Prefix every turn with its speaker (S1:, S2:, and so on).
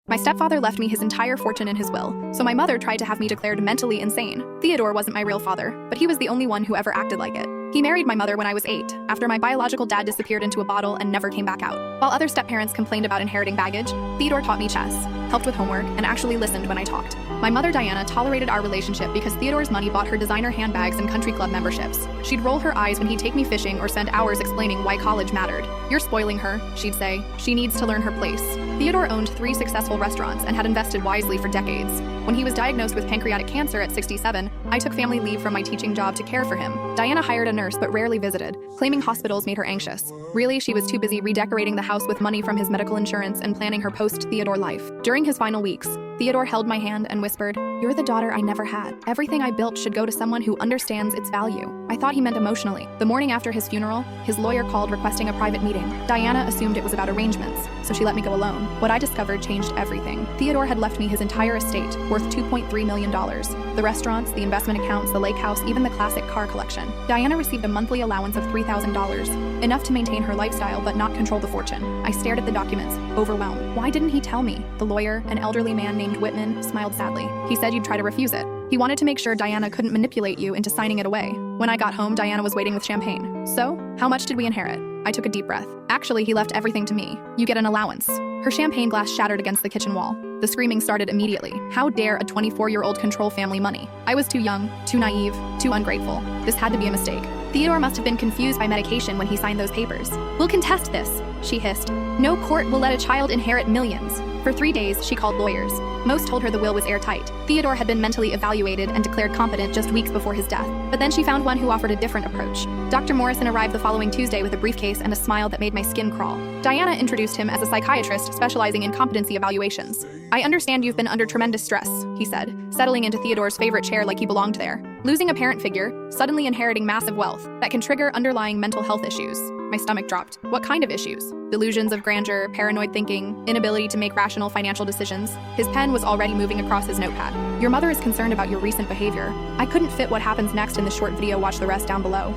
S1: My stepfather left me his entire fortune in his will, so my mother tried to have me declared mentally insane. Theodore wasn't my real father, but he was the only one who ever acted like it. He married my mother when I was 8, after my biological dad disappeared into a bottle and never came back out. While other step-parents complained about inheriting baggage, Theodore taught me chess, helped with homework, and actually listened when I talked. My mother Diana tolerated our relationship because Theodore's money bought her designer handbags and country club memberships. She'd roll her eyes when he'd take me fishing or spend hours explaining why college mattered. "You're spoiling her," she'd say. "She needs to learn her place." Theodore owned 3 successful restaurants and had invested wisely for decades. When he was diagnosed with pancreatic cancer at 67, I took family leave from my teaching job to care for him. Diana hired a nurse but rarely visited, claiming hospitals made her anxious. Really, she was too busy redecorating the house with money from his medical insurance and planning her post-Theodore life. During his final weeks, Theodore held my hand and whispered, "You're the daughter I never had. Everything I built should go to someone who understands its value." I thought he meant emotionally. The morning after his funeral, his lawyer called requesting a private meeting. Diana assumed it was about arrangements, so she let me go alone. What I discovered changed everything. Theodore had left me his entire estate, worth $2.3 million. The restaurants, the investment accounts, the lake house, even the classic car collection. Diana received a monthly allowance of $3,000, enough to maintain her lifestyle but not control the fortune. I stared at the documents, overwhelmed. Why didn't he tell me? The lawyer, an elderly man named Whitman, smiled sadly. He said you'd try to refuse it. He wanted to make sure Diana couldn't manipulate you into signing it away. When I got home, Diana was waiting with champagne. "So, how much did we inherit?" I took a deep breath. "Actually, he left everything to me. You get an allowance." Her champagne glass shattered against the kitchen wall. The screaming started immediately. How dare a 24-year-old control family money? I was too young, too naive, too ungrateful. This had to be a mistake. Theodore must have been confused by medication when he signed those papers. "We'll contest this," she hissed. "No court will let a child inherit millions." For 3 days, she called lawyers. Most told her the will was airtight. Theodore had been mentally evaluated and declared competent just weeks before his death. But then she found one who offered a different approach. Dr. Morrison arrived the following Tuesday with a briefcase and a smile that made my skin crawl. Diana introduced him as a psychiatrist specializing in competency evaluations. "I understand you've been under tremendous stress," he said, settling into Theodore's favorite chair like he belonged there. "Losing a parent figure, suddenly inheriting massive wealth, that can trigger underlying mental health issues." My stomach dropped. What kind of issues? Delusions of grandeur, paranoid thinking, inability to make rational financial decisions. His pen was already moving across his notepad. "Your mother is concerned about your recent behavior." I couldn't fit what happens next in the short video. Watch the rest down below.